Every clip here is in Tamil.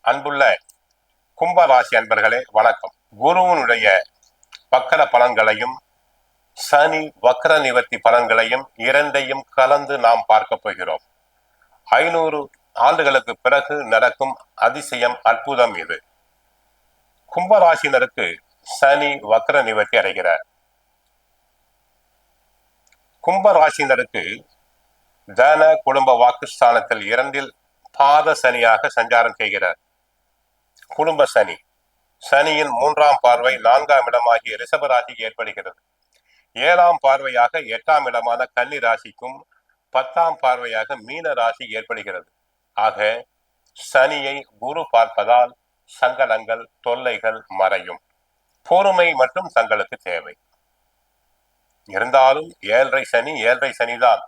அன்புள்ள கும்பராசி அன்பர்களே வணக்கம். குருவனுடைய வக்கர பலன்களையும் சனி வக்கர நிவர்த்தி பலன்களையும் இரண்டையும் கலந்து நாம் பார்க்க போகிறோம். 500 ஆண்டுகளுக்கு பிறகு நடக்கும் அதிசயம், அற்புதம் இது. கும்பராசினருக்கு சனி வக்கர நிவர்த்தி அடைகிறார். கும்பராசினருக்கு தன குடும்ப வாக்குஸ்தானத்தில் 2 பாத சனியாக சஞ்சாரம் செய்கிறார். குடும்ப சனி, சனியின் 3ஆம் பார்வை 4ஆம் இடமாகிய ரிஷப ராசிக்கு ஏற்படுகிறது. 7ஆம் பார்வையாக 8ஆம் இடமான கன்னி ராசிக்கும் 10ஆம் பார்வையாக மீன ராசி ஏற்படுகிறது. ஆக சனியை குரு பார்ப்பதால் சங்கடங்கள், தொல்லைகள் மறையும். பொறுமை மற்றும் தங்களுக்கு தேவை. இருந்தாலும் 7.5 சனிதான்.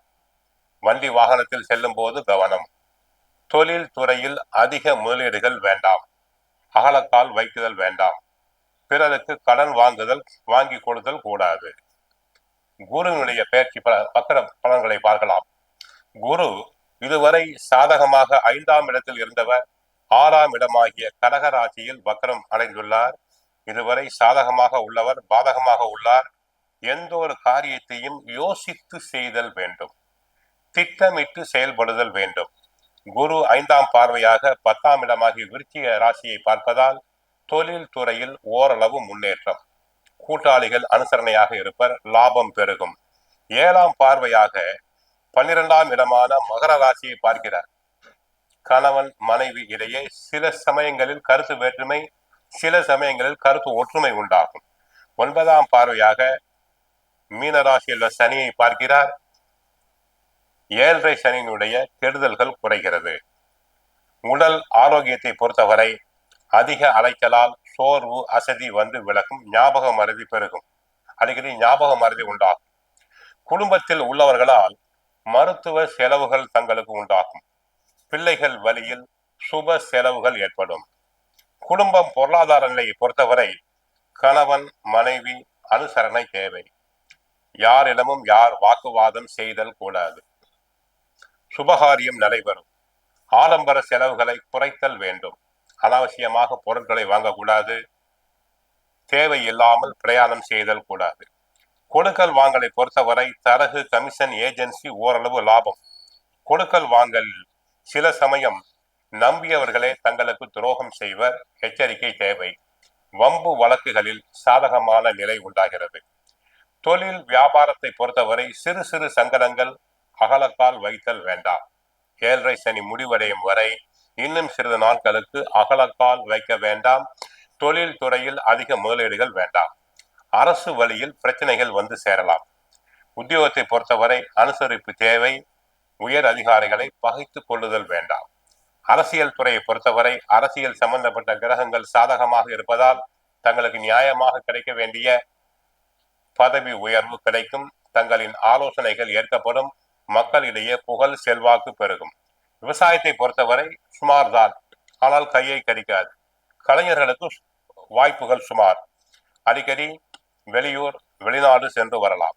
வண்டி வாகனத்தில் செல்லும் போது கவனம். தொழில் துறையில் அதிக முதலீடுகள் வேண்டாம். அகலக்கால் வைக்குதல் வேண்டாம். பிறருக்கு கடன் வாங்கி கொடுத்தல் கூடாது. குருவினுடைய பயிற்சி வக்கர பலன்களை பார்க்கலாம். குரு இதுவரை சாதகமாக 5ஆம் இடத்தில் இருந்தவர் 6ஆம் இடமாகிய கடக ராசியில் வக்கரம் அடைந்துள்ளார். இதுவரை சாதகமாக உள்ளவர் பாதகமாக உள்ளார். எந்த ஒரு காரியத்தையும் யோசித்து செய்தல் வேண்டும். திட்டமிட்டு செயல்படுதல் வேண்டும். குரு 5ஆம் பார்வையாக 10ஆம் இடமாகிய விருச்சிக ராசியை பார்ப்பதால் தொழில் துறையில் ஓரளவு முன்னேற்றம். கூட்டாளிகள் அனுசரணையாக இருப்பர், லாபம் பெருகும். 7ஆம் பார்வையாக 12ஆம் இடமான மகர ராசியை பார்க்கிறார். கணவன் மனைவி இடையே சில சமயங்களில் கருத்து வேற்றுமை, சில சமயங்களில் கருத்து ஒற்றுமை உண்டாகும். 9ஆம் பார்வையாக மீனராசியில் உள்ள சனியை பார்க்கிறார். 7.5 சனியினுடைய கெடுதல்கள் குறைகிறது. உடல் ஆரோக்கியத்தை பொறுத்தவரை அதிக அலைச்சலால் சோர்வு, அசதி வந்து விலகும். ஞாபக மறதி பெருகும். அடிக்கடி ஞாபக மறதி உண்டாகும். குடும்பத்தில் உள்ளவர்களால் மருத்துவ செலவுகள் தங்களுக்கு உண்டாகும். பிள்ளைகள் வழியில் சுப செலவுகள் ஏற்படும். குடும்பம் பொருளாதார நிலையை பொறுத்தவரை கணவன் மனைவி அனுசரணை தேவை. யாரிடமும் யார் வாக்குவாதம் செய்தல் கூடாது. சுபகாரியம் நடைபெறும். ஆடம்பர செலவுகளை குறைத்தல் வேண்டும். அனாவசியமாக பொருட்களை வாங்கக்கூடாது. தேவையில்லாமல் பிரயாணம் செய்தல் கூடாது. கொடுக்கல் வாங்கலை பொறுத்தவரை தரகு, கமிஷன், ஏஜென்சி ஓரளவு லாபம். கொடுக்கல் வாங்கல் சில சமயம் நம்பியவர்களே தங்களுக்கு துரோகம் செய்வர். எச்சரிக்கை தேவை. வம்பு வழக்குகளில் சாதகமான நிலை உண்டாகிறது. தொழில் வியாபாரத்தை பொறுத்தவரை சிறு சிறு சங்கடங்கள், அகலக்கால் வைத்தல் வேண்டாம். 7.5 சனி முடிவடையும் வரை இன்னும் சிறிது நாட்களுக்கு அகலக்கால் வைக்க வேண்டாம். தொழில் துறையில் அதிக முதலீடுகள் வேண்டாம். அரசு வழியில் பிரச்சனைகள் வந்து சேரலாம். உத்தியோகத்தை பொறுத்தவரை அனுசரிப்பு தேவை. உயர் அதிகாரிகளை பகைத்து கொள்ளுதல் வேண்டாம். அரசியல் துறையை பொறுத்தவரை அரசியல் சம்பந்தப்பட்ட கிரகங்கள் சாதகமாக இருப்பதால் தங்களுக்கு நியாயமாக கிடைக்க வேண்டிய பதவி உயர்வு கிடைக்கும். தங்களின் ஆலோசனைகள் ஏற்கப்படும். மக்களிடையே புகழ், செல்வாக்கு பெருகும். விவசாயத்தை பொறுத்தவரை சுமார் தான், ஆனால் கையை கடிக்காது. கலைஞர்களுக்கு வாய்ப்புகள் சுமார். அடிக்கடி வெளியூர், வெளிநாடு சென்று வரலாம்.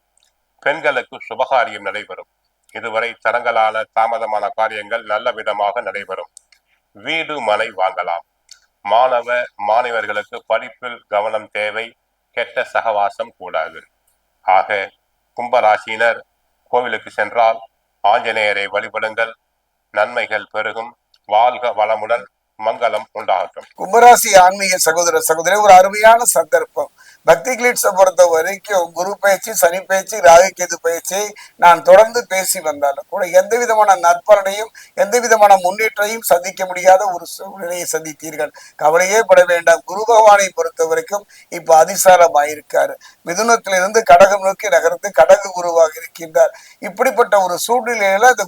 பெண்களுக்கு சுபகாரியம் நடைபெறும். இதுவரை தரங்களான தாமதமான காரியங்கள் நல்ல விதமாக நடைபெறும். வீடு, மனை வாங்கலாம். மாணவ மாணவர்களுக்கு படிப்பில் கவனம் தேவை. கெட்ட சகவாசம் கூடாது. ஆக கும்பராசினர் கோவிலுக்கு சென்றால் ஆஞ்சநேயரை வழிபடுங்கள். நன்மைகள் பெருகும். வாழ்க வளமுடன். மங்களம் உண்டாகட்டும். கும்பராசி ஆன்மீக சகோதர சகோதரி, ஒரு அருமையான சந்தர்ப்பம். பக்தி கிளிட்ஸை பொறுத்த வரைக்கும் குரு பயிற்சி, சனி பயிற்சி, ராகு கேது பயிற்சி நான் தொடர்ந்து பேசி வந்தாலும் கூட எந்த விதமான நற்பலனையும் எந்த விதமான முன்னேற்றையும் சந்திக்க முடியாத ஒரு சூழ்நிலையை சந்தித்தீர்கள். கவலையே பட வேண்டாம். குரு பகவானை பொறுத்த வரைக்கும் இப்ப அதிசாரமாயிருக்காரு. மிதுனத்திலிருந்து கடகம் நோக்கி நகர்ந்து கடக குருவாக இருக்கின்றார். இப்படிப்பட்ட ஒரு சூழ்நிலையில அந்த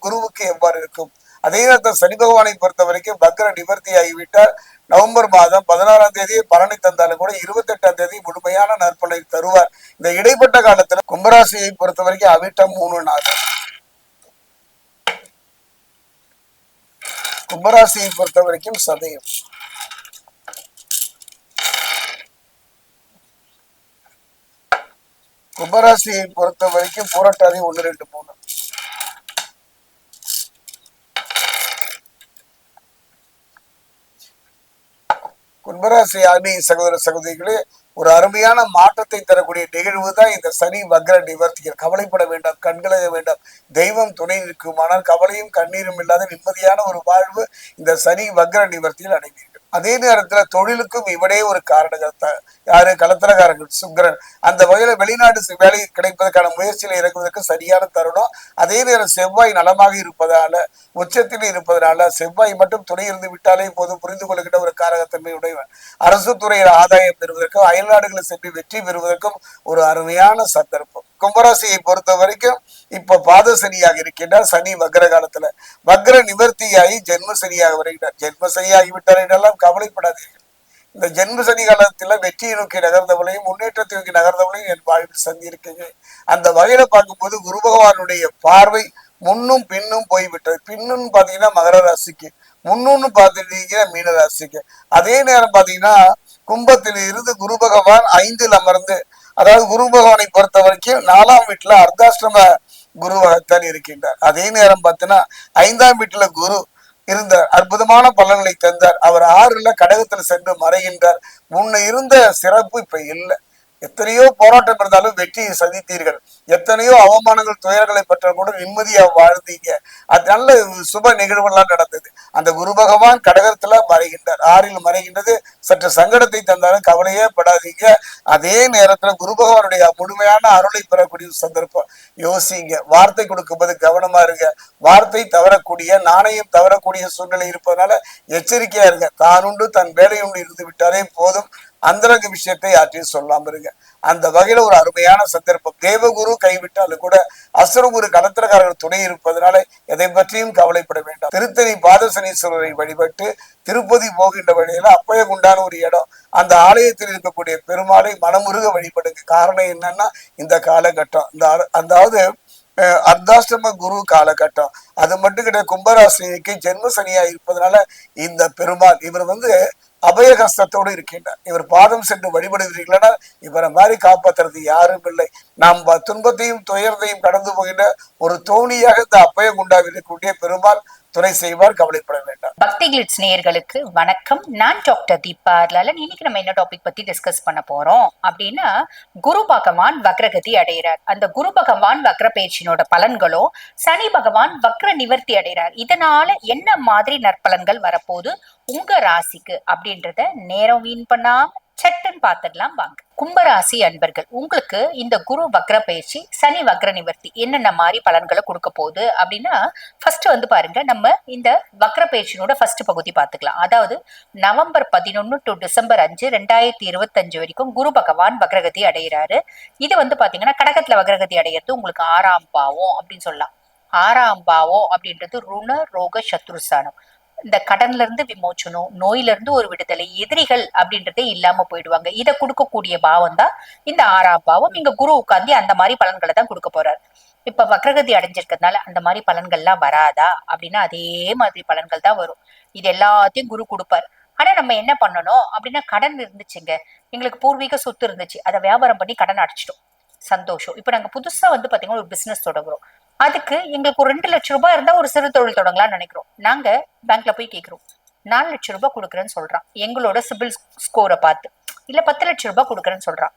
குருவுக்கு எவ்வாறு இருக்கும்? அதே நேரத்தில் சனி பகவானை பொறுத்த வரைக்கும் வக்ர நிவர்த்தி ஆகிவிட்டார். நவம்பர் மாதம் 16ஆம் தேதி பலனை தந்தாலும் கூட 28ஆம் தேதி முழுமையான நற்பலனை தருவார். இந்த இடைப்பட்ட காலத்துல கும்பராசியை பொறுத்த வரைக்கும் அவிட்டம் 3 நாதம். கும்பராசியை பொறுத்த வரைக்கும் சதயம். கும்பராசியை பொறுத்த வரைக்கும் பூரட்டாதி 1, 2, 3. கும்பராசி ஆன்மீக சகோதர சகோதரிகளே, ஒரு அருமையான மாற்றத்தை தரக்கூடிய நிகழ்வு தான் இந்த சனி வக்ர நிவர்த்திகள். கவலைப்பட வேண்டாம், கண்கலங்க வேண்டாம், தெய்வம் துணை நிற்கும். ஆனால் கவலையும் கண்ணீரும் இல்லாத நிம்மதியான ஒரு வாழ்வு இந்த சனி வக்ர நிவர்த்தியில் அடைவீர்கள். அதே நேரத்துல தொழிலுக்கும் இவனே ஒரு காரணகர்த்தா. யாரு? கலத்திரக்காரர்கள் சுக்கிரன். அந்த வகையில வெளிநாடு வேலை கிடைப்பதற்கான முயற்சியில இறங்குவதற்கு சரியான தருணம். அதே நேரம் செவ்வாய் நலமாக இருப்பதால, உச்சத்தில் இருப்பதனால, செவ்வாய் மட்டும் துணை இருந்து விட்டாலே போதும், புரிந்து கொள்கின்ற ஒரு காரகத்தன்மை உடையவன். அரசு துறையில் ஆதாயம் பெறுவதற்கும் அயல்நாடுகளை சென்று வெற்றி பெறுவதற்கும் ஒரு அருமையான சந்தர்ப்பம். கும்பராசியை பொறுத்த வரைக்கும் இப்ப பாத சனியாக இருக்கின்றார். சனி வக்ர காலத்துல வக்ர நிவர்த்தியாகி ஜென்ம சனியாக வருகிறார். ஜென்ம சனியாகி விட்டார் என்றெல்லாம் கவலைப்படாதீர்கள். இந்த ஜென்ம சனி காலத்துல வெற்றியை நோக்கி நகர்ந்தவளையும் முன்னேற்றத்தை நோக்கி நகர்ந்தவளையும் என் வாழ்வில் சந்திருக்கீங்க. அந்த வகையில பார்க்கும்போது குரு பகவானுடைய பார்வை முன்னும் பின்னும் போய்விட்டது. பின்னும் பாத்தீங்கன்னா மகர ராசிக்கு, முன்னுன்னு பாத்துட்டீங்கன்னா மீன ராசிக்கு. அதே நேரம் பாத்தீங்கன்னா கும்பத்தில் இருந்து குரு பகவான் 5ல் அமர்ந்து, அதாவது குரு பகவானை பொறுத்த வரைக்கும் 4ஆம் வீட்டுல அர்த்தாஷ்டம குருவாகத்தான் இருக்கின்றார். அதே நேரம் பார்த்தீங்கன்னா 5ஆம் வீட்டுல குரு இருந்த அற்புதமான பலன்களை தந்தார். அவர் 6ல கடகத்துல சென்று மறைகின்றார். முன்ன இருந்த சிறப்பு இப்ப இல்லை. எத்தனையோ போராட்டம் இருந்தாலும் வெற்றியை சந்தித்தீர்கள். எத்தனையோ அவமானங்கள் துயரங்களை பெற்ற கூட நிம்மதியா வாழ்ந்தீங்க. அது நல்ல சுப நிகழ்வுகள்லாம் நடந்தது. அந்த குரு பகவான் கடகத்துல மறைகின்றார். 6ல் மறைகின்றது சற்று சங்கடத்தை தந்தாலும் கவலையே படாதீங்க. அதே நேரத்துல குரு பகவானுடைய முழுமையான அருளை பெறக்கூடிய சந்தர்ப்பம். யோசிங்க, வார்த்தை கொடுக்கும்போது கவனமா இருங்க. வார்த்தை தவறக்கூடிய, நாணயம் தவறக்கூடிய சூழ்நிலை இருப்பதனால எச்சரிக்கையா இருங்க. தானுண்டு தன் வேலையுண்டு இருந்து விட்டாலே போதும். அந்தரங்க விஷயத்தை யாற்றையும் சொல்லாம இருங்க. அந்த வகையில ஒரு அருமையான சந்தர்ப்பம். தேவகுரு கைவிட்டாலும் கூட அசுரகுரு கலத்திரக்காரர்கள் துணை இருப்பதனால எதை பற்றியும் கவலைப்பட வேண்டாம். திருத்தணி பாதசனீஸ்வரரை வழிபட்டு திருப்பதி போகின்ற வழியில அப்பயம் உண்டான ஒரு இடம், அந்த ஆலயத்தில் இருக்கக்கூடிய பெருமாளை மனமுருக வழிபடுங்க. காரணம் என்னன்னா இந்த காலகட்டம், அதாவது அர்த்தாஷ்டம குரு காலகட்டம். அது மட்டும் கிடையாது, கும்பராசினிக்கு ஜென்ம சனியா இருப்பதனால இந்த பெருமாள் இவர் அபயகஸ்தத்தோடு இருக்கின்றார். இவர் பாதம் சென்று வழிபடுகிறீர்களா, இவரை மாதிரி காப்பாற்றுறது யாரும் இல்லை. நாம் துன்பத்தையும் துயரத்தையும் கடந்து போகின்ற ஒரு தோணியாக இந்த அப்பயம் உண்டாவிருக்கக்கூடிய பெருமாள் துணை செய்வார். கவலைப்பட வேண்டாம். பக்தி கிளிட்ஸ் நேயர்களுக்கு வணக்கம். நான் டாக்டர் தீபா லாலன். இன்னைக்கு நம்ம என்ன டாபிக் பத்தி டிஸ்கஸ் பண்ண போறோம் அப்படின்னா, குரு பகவான் வக்ரகதி அடைகிறார். அந்த குரு பகவான் வக்ர பயிற்சியினோட பலன்களோ, சனி பகவான் வக்ர நிவர்த்தி அடைகிறார். இதனால என்ன மாதிரி நற்பலன்கள் வரப்போகுது உங்க ராசிக்கு அப்படின்றத நேரம் வீண் பண்ணாம சட்டுன்னு பார்த்துடலாம் வாங்க. கும்பராசி அன்பர்கள், உங்களுக்கு இந்த குரு வக்ர பயிற்சி, சனி வக்ர நிவர்த்தி என்னென்ன மாதிரி பலன்களை கொடுக்க போகுது அப்படின்னா, ஃபர்ஸ்ட் பாருங்க, நம்ம இந்த வக்ர பயிற்சியோட ஃபர்ஸ்ட் பகுதி பார்த்துக்கலாம். அதாவது நவம்பர் 11 டு டிசம்பர் 5, 2025 வரைக்கும் குரு பகவான் வக்ரகதி அடைகிறாரு. இது பாத்தீங்கன்னா கடகத்துல வக்ரகதி அடைகிறது உங்களுக்கு 6ஆம் பாவம் அப்படின்னு சொல்லலாம். 6ஆம் பாவம் அப்படின்றது ருண ரோக சத்ருஸ்தானம். இந்த கடன்ல இருந்து விமோச்சனம், நோயில இருந்து ஒரு விடுதலை, எதிரிகள் அப்படின்றதே இல்லாம போயிடுவாங்க. இதை கொடுக்கக்கூடிய பாவம் தான் இந்த 6ஆம் பாவம். இங்க குரு உட்கார்ந்து அந்த மாதிரி பலன்களை தான் கொடுக்க போறாரு. இப்ப வக்ரகதி அடைஞ்சிருக்கிறதுனால அந்த மாதிரி பலன்கள்லாம் வராதா அப்படின்னா, அதே மாதிரி பலன்கள் தான் வரும். இது எல்லாத்தையும் குரு கொடுப்பார். ஆனா நம்ம என்ன பண்ணணும் அப்படின்னா, கடன் இருந்துச்சுங்க, எங்களுக்கு பூர்வீக சொத்து இருந்துச்சு, அதை வியாபாரம் பண்ணி கடன் அடைச்சிட்டோம், சந்தோஷம். இப்ப நாங்க புதுசா பாத்தீங்கன்னா ஒரு பிசினஸ் தொடங்குறோம். அதுக்கு எங்களுக்கு ஒரு 2 லட்சம் ரூபாய் இருந்தா ஒரு சிறு தொழில் தொடங்கலாம்னு நினைக்கிறோம். நாங்க பேங்க்ல போய் கேட்கிறோம், 4 லட்சம் ரூபாய் கொடுக்குறேன்னு சொல்றான். எங்களோட சிபில் ஸ்கோரை பார்த்து, இல்ல 10 லட்சம் ரூபாய் கொடுக்குறேன்னு சொல்றான்.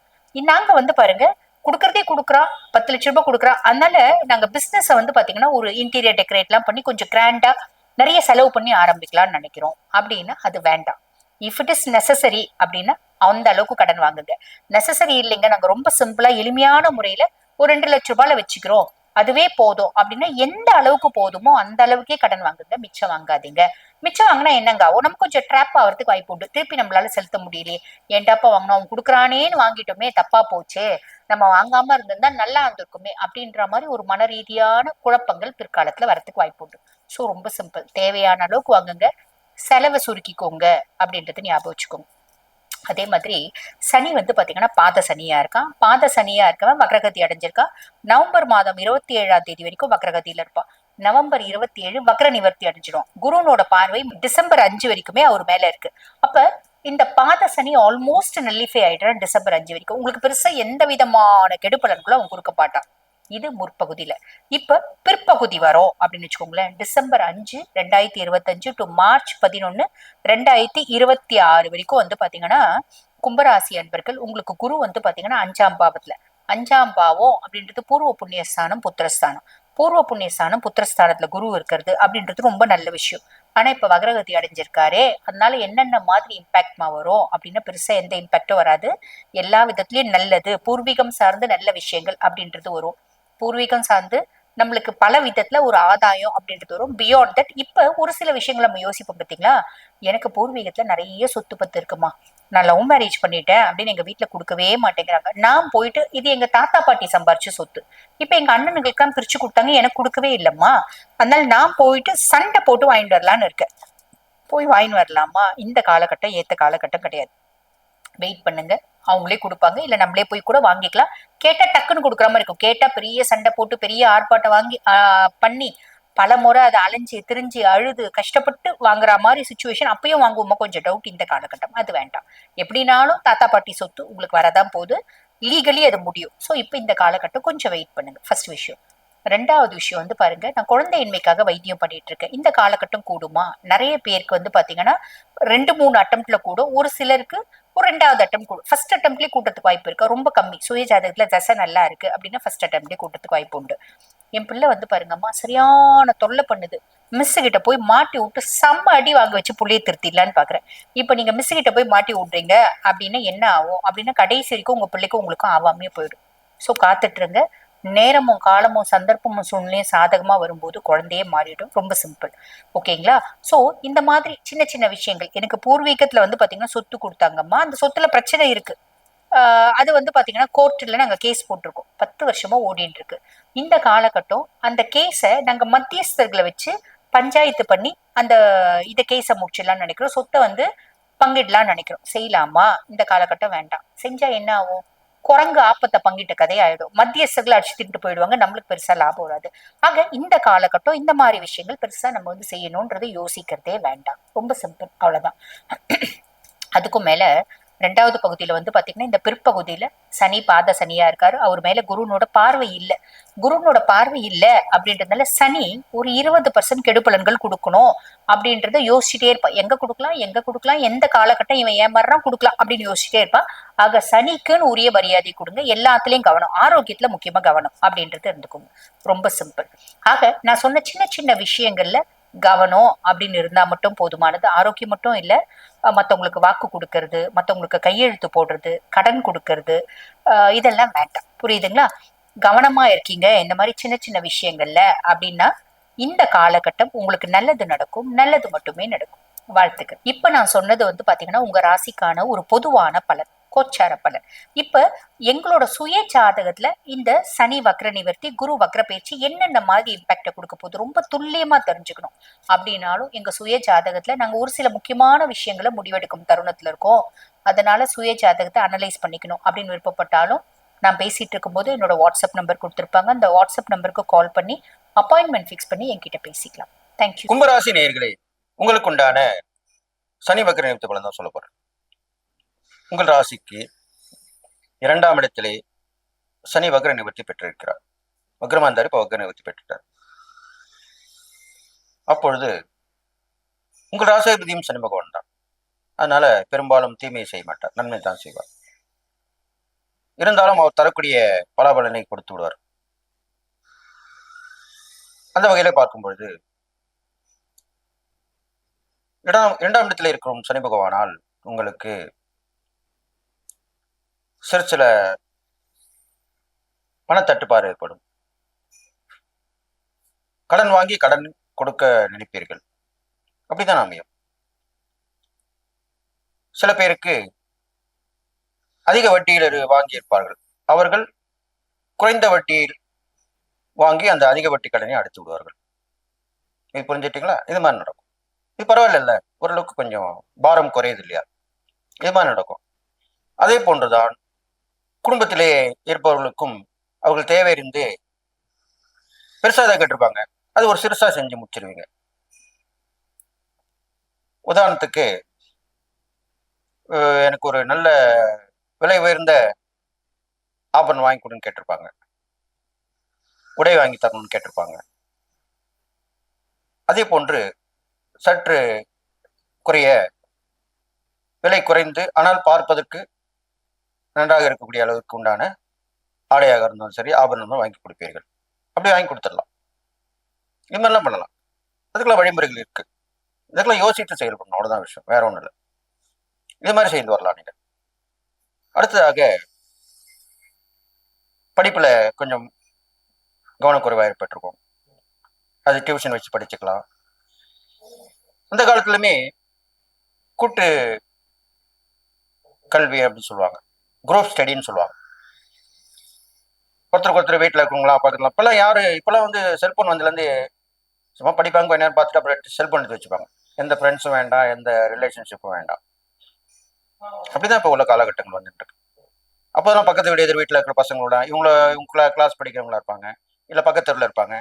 நாங்க பாருங்க, கொடுக்கறதே கொடுக்குறான், 10 லட்சம் ரூபாய் கொடுக்குறான். அதனால நாங்க பிசினஸ் பாத்தீங்கன்னா ஒரு இன்டீரியர் டெக்கரேட் எல்லாம் பண்ணி கொஞ்சம் கிராண்டா நிறைய செலவு பண்ணி ஆரம்பிக்கலாம்னு நினைக்கிறோம் அப்படின்னா அது வேண்டாம். இஃப் இட் இஸ் நெசசரி அப்படின்னா அந்த அளவுக்கு கடன் வாங்குங்க. நெசசரி இல்லைங்க, நாங்க ரொம்ப சிம்பிளா எளிமையான முறையில ஒரு 2 லட்சம் ரூபாயில வச்சுக்கிறோம், அதுவே போதும் அப்படின்னா எந்த அளவுக்கு போதுமோ அந்த அளவுக்கே கடன் வாங்குங்க, மிச்சம் வாங்காதீங்க. மிச்சம் வாங்கினா என்னங்க ஆகும், நமக்கு கொஞ்சம் ட்ராப் ஆகிறதுக்கு வாய்ப்பு உண்டு. திருப்பி நம்மளால செலுத்த முடியலையே, ஏன்டாப்பா வாங்கினா அவன் கொடுக்குறானேன்னு வாங்கிட்டோமே, தப்பா போச்சே, நம்ம வாங்காம இருந்திருந்தா நல்லா இருந்திருக்குமே அப்படின்ற மாதிரி ஒரு மன ரீதியான குழப்பங்கள் பிற்காலத்துல வரத்துக்கு வாய்ப்பு உண்டு. ஸோ ரொம்ப சிம்பிள், தேவையான அளவுக்கு வாங்குங்க, செலவை சுருக்கிக்கோங்க அப்படின்றது ஞாபகம் வச்சுக்கோங்க. அதே மாதிரி சனி பாத்தீங்கன்னா பாத சனியா இருக்கான். பாத சனியா இருக்கவன் வக்ரகதி அடைஞ்சிருக்கான். நவம்பர் மாதம் 27ஆம் தேதி வரைக்கும் வக்ரகதியில இருப்பான். நவம்பர் 27 வக்ர நிவர்த்தி அடைஞ்சிடும். குருனோட பார்வை டிசம்பர் 5 வரைக்குமே அவர் மேல இருக்கு. அப்ப இந்த பாத சனி ஆல்மோஸ்ட் நல்லிஃபை ஆயிடுறான் டிசம்பர் 5 வரைக்கும். உங்களுக்கு பெருசா எந்த விதமான கெடுபலன்களும் அவன் கொடுக்க மாட்டான். இது முற்பகுதியில. இப்ப பிற்பகுதி வரும் அப்படின்னு வச்சுக்கோங்களேன். டிசம்பர் 5, 2025 டு மார்ச் 11, 2026 வரைக்கும் வந்து பாத்தீங்கன்னா கும்பராசி அன்பர்கள் உங்களுக்கு குரு வந்து பாத்தீங்கன்னா 5ஆம் பாவத்துல. 5ஆம் பாவம் அப்படின்றது பூர்வ புண்ணியஸ்தானம், புத்திரஸ்தானம். பூர்வ புண்ணியஸ்தானம் புத்திரஸ்தானத்துல குரு இருக்கிறது அப்படின்றது ரொம்ப நல்ல விஷயம். ஆனா இப்ப வக்ரகதி அடைஞ்சிருக்காரே, அதனால என்னென்ன மாதிரி இம்பாக்ட்மா வரும் அப்படின்னா பெருசா எந்த இம்பாக்டும் வராது. எல்லா விதத்திலயும் நல்லது, பூர்வீகம் சார்ந்து நல்ல விஷயங்கள் அப்படின்றது வரும். பூர்வீகம் சார்ந்து நம்மளுக்கு பல விதத்துல ஒரு ஆதாயம் அப்படின்றது வரும். பியாண்ட் தட் இப்ப ஒரு சில விஷயங்கள் நம்ம யோசிப்போம் பாத்தீங்களா, எனக்கு பூர்வீகத்துல நிறைய சொத்து பத்து இருக்குமா, நான் லவ் மேரேஜ் பண்ணிட்டேன் அப்படின்னு எங்க வீட்டுல கொடுக்கவே மாட்டேங்கிறாங்க. நான் போயிட்டு இது எங்க தாத்தா பாட்டி சம்பாரிச்ச சொத்து, இப்ப எங்க அண்ணனுங்களுக்கெல்லாம் பிரிச்சு கொடுத்தாங்க, எனக்கு கொடுக்கவே இல்லம்மா, அதனால நான் போயிட்டு சண்டை போட்டு வாங்கிட்டு வரலான்னு இருக்கேன். போய் வாங்கிட்டு வரலாமா? இந்த காலகட்டம் ஏத்த காலகட்டம் கிடையாது. வெயிட் பண்ணுங்க, அவங்களே கொடுப்பாங்க, இல்ல நம்மளே போய் கூட வாங்கிக்கலாம். கேட்டா டக்குன்னு கொடுக்குற மாதிரி இருக்கும். கேட்டா பெரிய சண்டை போட்டு பெரிய ஆர்ப்பாட்டம் வாங்கி பண்ணி பல முறை அதை அலைஞ்சு திரிஞ்சு அழுது கஷ்டப்பட்டு வாங்குற மாதிரி சுச்சுவேஷன் அப்பயும் வாங்குவோமா, கொஞ்சம் டவுட் இந்த காலகட்டம். அது வேண்டாம். எப்படினாலும் தாத்தா பாட்டி சொத்து உங்களுக்கு வரதான் போகுது, லீகலி அது முடியும். ஸோ இப்போ இந்த காலகட்டம் கொஞ்சம் வெயிட் பண்ணுங்க, ஃபர்ஸ்ட் விஷயம். ரெண்டாவது விஷயம் வந்து பாருங்க, நான் குழந்தையின்மைக்காக வைத்தியம் பண்ணிட்டு இருக்கேன். இந்த காலகட்டம் கூடுமா? நிறைய பேருக்கு வந்து பாத்தீங்கன்னா 2, 3 அட்டம்ப்ட்ல கூடும். ஒரு சிலருக்கு ஒரு 2வது அட்டம் கூடும். ஃபர்ஸ்ட் அட்டம்ப்ட்லயே கூட்டத்துக்கு வாய்ப்பு இருக்கு, ரொம்ப கம்மி. சுய ஜாதகத்துல தசை நல்லா இருக்கு அப்படின்னா ஃபர்ஸ்ட் அட்டம்ப்ட்லயே கூட்டத்துக்கு வாய்ப்பு உண்டு. என் பிள்ளை வந்து பாருங்கம்மா சரியான தொல்லை பண்ணுது, மிஸ் கிட்ட போய் மாட்டி விட்டு செம்ம அடி வாங்க வச்சு புள்ளைய திருத்திடலான்னு பாக்குறேன். இப்ப நீங்க மிஸ் கிட்ட போய் மாட்டி விட்றீங்க அப்படின்னா என்ன ஆகும் அப்படின்னா கடைசி வரைக்கும் உங்க பிள்ளைக்கும் உங்களுக்கும் ஆவாமே போயிடும். ஸோ காத்துட்டு இருங்க. நேரமும் காலமும் சந்தர்ப்பமும் சூழ்நிலையும் சாதகமா வரும்போது குழந்தையே மாறிடும். ரொம்ப சிம்பிள். ஓகேங்களா? சோ இந்த மாதிரி சின்ன சின்ன விஷயங்கள். எனக்கு பூர்வீகத்துல வந்து பாத்தீங்கன்னா சொத்து கொடுத்தாங்கம்மா, அந்த சொத்துல பிரச்சனை இருக்கு. அது வந்து பாத்தீங்கன்னா கோர்ட்ல நாங்க கேஸ் போட்டிருக்கோம், 10 வருஷமா ஓடிட்டு இருக்கு. இந்த காலகட்டம் அந்த கேஸை நாங்க மத்தியஸ்தர்களை வச்சு பஞ்சாயத்து பண்ணி அந்த இத கேஸை முடிச்சிடலாம்னு நினைக்கிறோம். சொத்தை வந்து பங்கிடலாம்னு நினைக்கிறோம். செய்யலாமா? இந்த காலகட்டம் வேண்டாம். செஞ்சா என்ன ஆகும்? குரங்கு ஆப்பத்தை பங்கிட்ட கதை ஆயிடும். மத்தியஸ்தர்கள் அடிச்சு திட்டு போயிடுவாங்க, நம்மளுக்கு பெருசா லாபம் வராது. ஆக இந்த காலகட்டம் இந்த மாதிரி விஷயங்கள் பெருசா நம்ம வந்து செய்யணும்ன்றதை யோசிக்கிறதே வேண்டாம். ரொம்ப சிம்பிள், அவ்வளவுதான். அதுக்கும் மேல 2வது பகுதியில வந்து பாத்தீங்கன்னா இந்த பிற்பகுதியில சனி பாத சனியா இருக்காரு. அவர் மேல குருனோட பார்வை இல்ல. குருனோட பார்வை இல்ல அப்படின்றதுனால சனி ஒரு 20% கெடுபலன்கள் கொடுக்கணும் அப்படின்றத யோசிச்சுட்டே இருப்பான். எங்க கொடுக்கலாம், எங்க கொடுக்கலாம், எந்த காலகட்டம் இவன் ஏமாறான் கொடுக்கலாம் அப்படின்னு யோசிச்சுட்டே இருப்பான். ஆக சனிக்குன்னு உரிய மரியாதை கொடுங்க. எல்லாத்துலயும் கவனம், ஆரோக்கியத்துல முக்கியமா கவனம் அப்படின்றது இருந்துக்கோங்க. ரொம்ப சிம்பிள். ஆக நான் சொன்ன சின்ன சின்ன விஷயங்கள்ல கவனம் அப்படின்னு இருந்தா மட்டும் போதுமானது. ஆரோக்கியம் மட்டும் இல்ல, மத்தவங்களுக்கு வாக்கு கொடுக்கறது, மத்தவங்களுக்கு கையெழுத்து போடுறது, கடன் கொடுக்கறது, இதெல்லாம் வேண்டாம். புரியுதுங்களா? கவனமா இருக்கீங்க இந்த மாதிரி சின்ன சின்ன விஷயங்கள்ல அப்படின்னா இந்த காலகட்டம் உங்களுக்கு நல்லது நடக்கும், நல்லது மட்டுமே நடக்கும். வாழ்த்துக்கள். இப்ப நான் சொன்னது வந்து பாத்தீங்கன்னா உங்க ராசிக்கான ஒரு பொதுவான பலன், கோச்சார பலன். இப்ப எங்களோட சுய ஜாதகத்துல இந்த சனி வக்ர நிவர்த்தி, குரு வக்ர பயிற்சி என்னென்ன மாதிரி இம்பாக்ட கொடுக்க போகுது ரொம்ப துல்லியமா தெரிஞ்சுக்கணும் அப்படின்னாலும் எங்க சுய ஜாதகத்துல நாங்க ஒரு சில முக்கியமான விஷயங்களை முடிவெடுக்கும் தருணத்துல இருக்கோம். அதனால சுய ஜாதகத்தை அனலைஸ் பண்ணிக்கணும் அப்படின்னு விருப்பப்பட்டாலும் நான் பேசிட்டு இருக்கும்போது என்னோட வாட்ஸ்அப் நம்பர் கொடுத்துருப்பாங்க, அந்த வாட்ஸ்அப் நம்பருக்கு கால் பண்ணி அப்பாயின்மெண்ட் ஃபிக்ஸ் பண்ணி என்கிட்ட பேசிக்கலாம். தேங்க்யூ. கும்பராசி நேயர்களே, உங்களுக்கு உண்டான சனி வக்ர நிவர்த்தி பலன் தான் சொல்ல போறேன். உங்கள் ராசிக்கு 2ஆம் இடத்திலே சனி வக்ர நிவர்த்தி பெற்றிருக்கிறார். வக்ரமா இருந்தாரு, இப்ப வக்ர நிவர்த்தி பெற்றுட்டார். அப்பொழுது உங்கள் ராசிபதியும் சனி பகவான் தான். அதனால பெரும்பாலும் தீமையை செய்ய மாட்டார், நன்மை தான் செய்வார். இருந்தாலும் அவர் தரக்கூடிய பலாபலனை கொடுத்து விடுவார். அந்த வகையில பார்க்கும் பொழுது 2ஆம் இடத்துல இருக்கும் சனி பகவானால் உங்களுக்கு சில பணத்தட்டுப்பாடு ஏற்படும். கடன் வாங்கி கடன் கொடுக்க நினைப்பீர்கள், அப்படிதான் அமையும். சில பேருக்கு அதிக வட்டியில் வாங்கியிருப்பார்கள், அவர்கள் குறைந்த வட்டியில் வாங்கி அந்த அதிக வட்டி கடனை அடைத்து விடுவார்கள். இது புரிஞ்சுட்டீங்களா? இது மாதிரி நடக்கும். இது பரவாயில்ல, ஓரளவுக்கு கொஞ்சம் பாரம் குறையுது இல்லையா? இது மாதிரி நடக்கும். அதே போன்றுதான் குடும்பத்திலே இருப்பவர்களுக்கும் அவர்கள் தேவை இருந்து பெருசா தான் கேட்டிருப்பாங்க, அது ஒரு சிறுசா செஞ்சு முடிச்சிருவீங்க. உதாரணத்துக்கு எனக்கு ஒரு நல்ல விலை உயர்ந்த ஆபரணம் வாங்கி கொடுன்னு கேட்டிருப்பாங்க. உடை வாங்கி தரணும்னு கேட்டிருப்பாங்க. அதே போன்று சற்று குறைய விலை குறைந்து ஆனால் பார்ப்பதற்கு நன்றாக இருக்கக்கூடிய அளவுக்கு உண்டான ஆடையாக இருந்தாலும் சரி, ஆபரணங்களும் வாங்கி கொடுப்பீர்கள். அப்படி வாங்கி கொடுத்துடலாம். இது மாதிரிலாம் பண்ணலாம். அதுக்கெல்லாம் வழிமுறைகள் இருக்கு. இதுக்கெல்லாம் யோசித்து செயல்படணும், அவ்வளவுதான் விஷயம், வேற ஒன்றும் இல்லை. இது மாதிரி செய்து வரலாம் நீங்க. அடுத்ததாக படிப்புல கொஞ்சம் கவனக்குறைவாக ஏற்பட்டிருக்கும். அது டியூஷன் வச்சு படிச்சுக்கலாம். அந்த காலத்துலயுமே கூட்டு கல்வி அப்படின்னு சொல்லுவாங்க, குரூப் ஸ்டடின்னு சொல்லுவாங்க. ஒருத்தருக்கு வீட்டில் இருக்கவங்களா பார்த்துக்கலாம். இப்பெல்லாம் வந்து செல்போன் வந்ததுலேருந்து சும்மா படிப்பாங்க, கொஞ்ச நேரம் பார்த்துட்டு அப்புறம் செல்போன் எடுத்து வச்சுப்பாங்க. எந்த ஃப்ரெண்ட்ஸும் வேண்டாம், எந்த ரிலேஷன்ஷிப்பும் வேண்டாம். அப்படிதான் இப்போ உள்ள காலகட்டங்கள் வந்துட்டு இருக்கு. அப்போதான் பக்கத்து வீடு எதிர் வீட்டில் இருக்கிற பசங்களோட இவங்கள கிளாஸ் படிக்கிறவங்களா இருப்பாங்க, இல்லை பக்கத்துல இருப்பாங்க.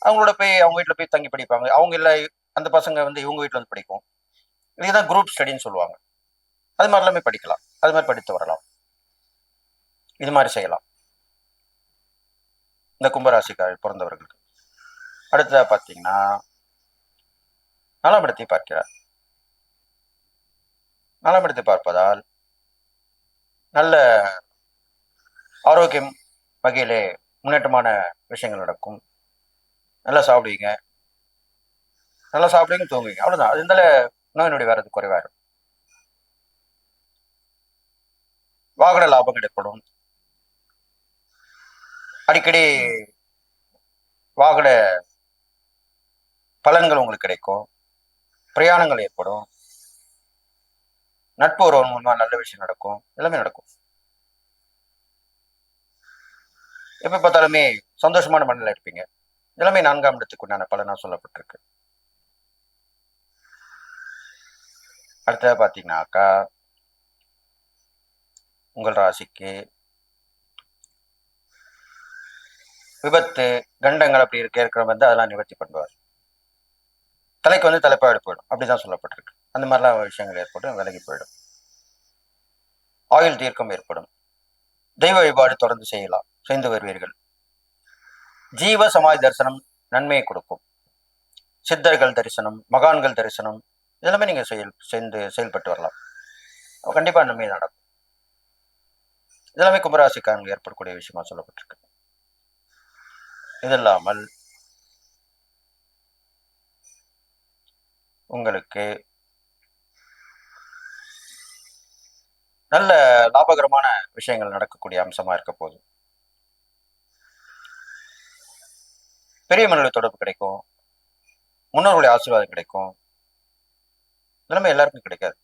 அவங்க வீட்டில் போய் தங்கி படிப்பாங்க. அவங்க இல்லை, அந்த பசங்க வந்து இவங்க வீட்டில் வந்து படிக்கும். இதுதான் குரூப் ஸ்டடின்னு சொல்லுவாங்க. அது மாதிரி எல்லாமே படிக்கலாம். அது மாதிரி படித்து வரலாம். இது மாதிரி செய்யலாம் இந்த கும்பராசிக்காரர் பிறந்தவர்களுக்கு. அடுத்ததா பார்த்தீங்கன்னா 4ஆம் இடத்தை பார்க்கிறார். 4ஆம் இடத்தை பார்ப்பதால் நல்ல ஆரோக்கியம் வகையிலே முன்னேற்றமான விஷயங்கள் நடக்கும். நல்லா சாப்பிடுவீங்க, தூங்குவீங்க, அவ்வளவுதான். அது இருந்தால நோய் நொடி வர்றது குறைவா இருக்கும். வாகன லாபம் ஏற்படும். அடிக்கடி வாகன பலன்கள் உங்களுக்கு கிடைக்கும். பிரயாணங்கள் ஏற்படும். நட்பு உறவு மூலமா நல்ல விஷயம் நடக்கும். எல்லாமே நடக்கும். எப்ப பார்த்தாலுமே சந்தோஷமான மனநிலை இருப்பீங்க. எல்லாமே 4ஆம் இடத்துக்கு உண்டான பலனா சொல்லப்பட்டிருக்கு. அடுத்தது பார்த்தீங்கன்னாக்கா உங்கள் ராசிக்கு விபத்து கண்டங்கள் அப்படி இருக்கிற வந்து அதெல்லாம் நிவர்த்தி பண்ணுவார். தலைக்கு வந்து தலைப்பாடு போயிடும், அப்படிதான் சொல்லப்பட்டிருக்கு. அந்த மாதிரிலாம் விஷயங்கள் ஏற்படும், விலகி போயிடும். ஆயுள் தீர்க்கம் ஏற்படும். தெய்வ வழிபாடு தொடர்ந்து செய்து வருவீர்கள். ஜீவ சமாதி தரிசனம் நன்மையை கொடுக்கும். சித்தர்கள் தரிசனம், மகான்கள் தரிசனம், இதெல்லாமே நீங்க செயல்பட்டு வரலாம். கண்டிப்பா நன்மை நடக்கும். இதெல்லாமே கும்பராசிக்காரங்களுக்கு ஏற்படக்கூடிய விஷயமா சொல்லப்பட்டிருக்கு. இது இல்லாமல் உங்களுக்கு நல்ல லாபகரமான விஷயங்கள் நடக்கக்கூடிய அம்சமா இருக்க போகுது. பெரிய மனித தொடர்பு கிடைக்கும். முன்னோர்களுடைய ஆசீர்வாதம் கிடைக்கும். இதெல்லாமே எல்லாருக்கும் கிடைக்காது,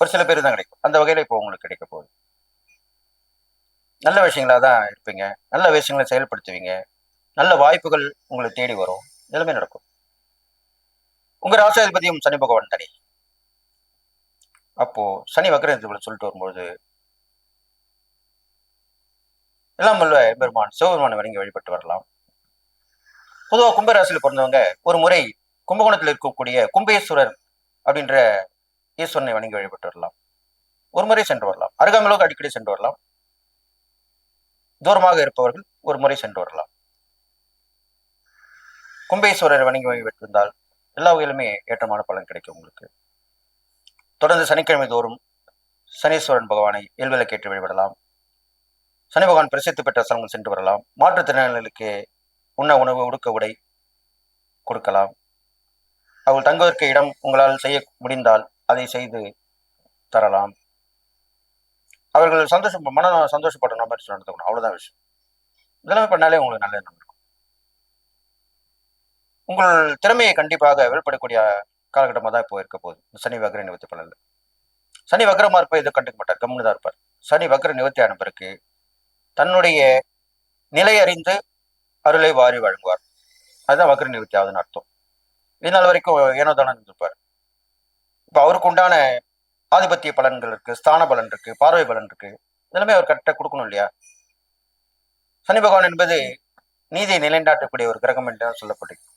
ஒரு சில பேர் தான் கிடைக்கும். அந்த வகையில இப்போ உங்களுக்கு கிடைக்க போகுது. நல்ல விஷயங்களா தான் இருப்பீங்க. நல்ல விஷயங்களை செயல்படுத்துவீங்க. நல்ல வாய்ப்புகள் உங்களை தேடி வரும். எல்லாமே நடக்கும். உங்க ராசாதிபதியும் சனி பகவான் தனி. அப்போ சனி வக்ரத்துல சொல்லிட்டு வரும்போது எல்லாம் வல்ல பெருமான் சிவபெருமானை வணங்கி வழிபட்டு வரலாம். பொதுவாக கும்பராசியில பிறந்தவங்க ஒரு முறை கும்பகோணத்தில் இருக்கக்கூடிய கும்பேஸ்வரர் அப்படின்ற ஈஸ்வரனை வணங்கி வழிபட்டு வரலாம். ஒரு முறை சென்று வரலாம். அருகாமையிலோடு அடிக்கடி சென்று வரலாம். தூரமாக இருப்பவர்கள் ஒரு முறை சென்று வரலாம். கும்பேஸ்வரர் வணங்கி வழிபட்டிருந்தால் எல்லா வகையிலுமே ஏற்றமான பலன் கிடைக்கும் உங்களுக்கு. தொடர்ந்து சனிக்கிழமை தோறும் சனீஸ்வரன் பகவானை எல்வில கேட்டு வழிபடலாம். சனி பகவான் பிரசித்தி பெற்ற ஸ்தலங்கள் சென்று வரலாம். மாற்றுத்திறனாளிகளுக்கு உண்ண உணவு, உடுக்க உடை கொடுக்கலாம். அவர்கள் தங்குவதற்கு இடம் உங்களால் செய்ய முடிந்தால் அதை செய்து தரலாம். அவர்கள் சந்தோஷப்பட்ட மாதிரி நடந்துக்கணும், அவ்வளவுதான் விஷயம். இதெல்லாம் பண்ணாலே உங்களுக்கு நல்ல எண்ணம் இருக்கும். உங்கள் திறமையை கண்டிப்பாக வெளிப்படக்கூடிய காலகட்டமாக தான் இப்போ இருக்க போகுது. சனி வக்ர நிவர்த்தி பலன்ல சனி வக்ரமா இருப்ப இதை கண்டுக்க மாட்டார், கம்முன்னு தான் இருப்பார். சனி வக்ர நிவர்த்தி ஆன பிறகு தன்னுடைய நிலை அறிந்து அருளை வாரி வழங்குவார். அதுதான் வக்ர நிவர்த்தி ஆகுதுன்னு அர்த்தம். இதனால் வரைக்கும் ஏனோ தானே இருந்திருப்பார். இப்ப அவருக்கு உண்டான ஆதிபத்திய பலன்கள் இருக்கு, ஸ்தான பலன் இருக்கு, பார்வை பலன் இருக்கு. இதெல்லாமே அவர் கரெக்டாக கொடுக்கணும் இல்லையா? சனி பகவான் என்பது நீதியை நிலைநாட்டக்கூடிய ஒரு கிரகம் என்று சொல்லப்பட்டிருக்கு.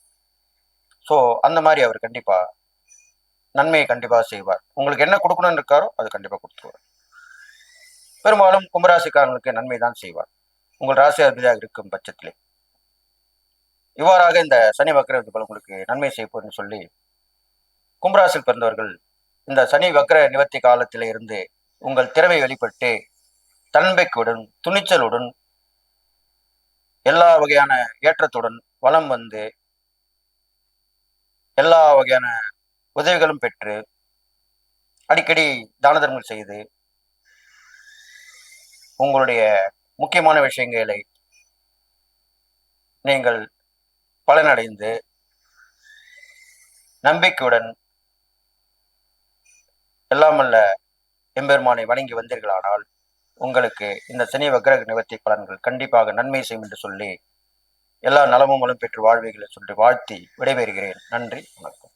ஸோ அந்த மாதிரி அவர் கண்டிப்பா நன்மையை கண்டிப்பாக செய்வார். உங்களுக்கு என்ன கொடுக்கணும்னு இருக்காரோ அது கண்டிப்பாக கொடுத்துருவார். பெரும்பாலும் கும்பராசிக்காரங்களுக்கு நன்மை தான் செய்வார். உங்கள் ராசி அதிபதியாக இருக்கும் பட்சத்திலே. இவ்வாறாக இந்த சனி வக்ர உங்களுக்கு நன்மை செய்யப்போன்னு சொல்லி கும்பராசியில் பிறந்தவர்கள் இந்த சனி வக்ர நிவர்த்தி காலத்தில இருந்து உங்கள் திறமை வெளிப்பட்டு தன்னம்பிக்கையுடன் துணிச்சலுடன் எல்லா வகையான ஏற்றத்துடன் வளம் வந்து எல்லா வகையான உதவிகளும் பெற்று அடிக்கடி தான தர்மங்கள் செய்து உங்களுடைய முக்கியமான விஷயங்களை நீங்கள் பலனடைந்து நம்பிக்கையுடன் எல்லாமல்ல எம்பெருமானை வணங்கி வந்தீர்களானால் உங்களுக்கு இந்த சனி வக்ர நிவர்த்தி பலன்கள் கண்டிப்பாக நன்மை செய்யும் என்று சொல்லி எல்லா நலமும் வளம் பெற்று வாழ்வீர்கள் சொல்லி வாழ்த்தி விடைபெறுகிறேன். நன்றி, வணக்கம்.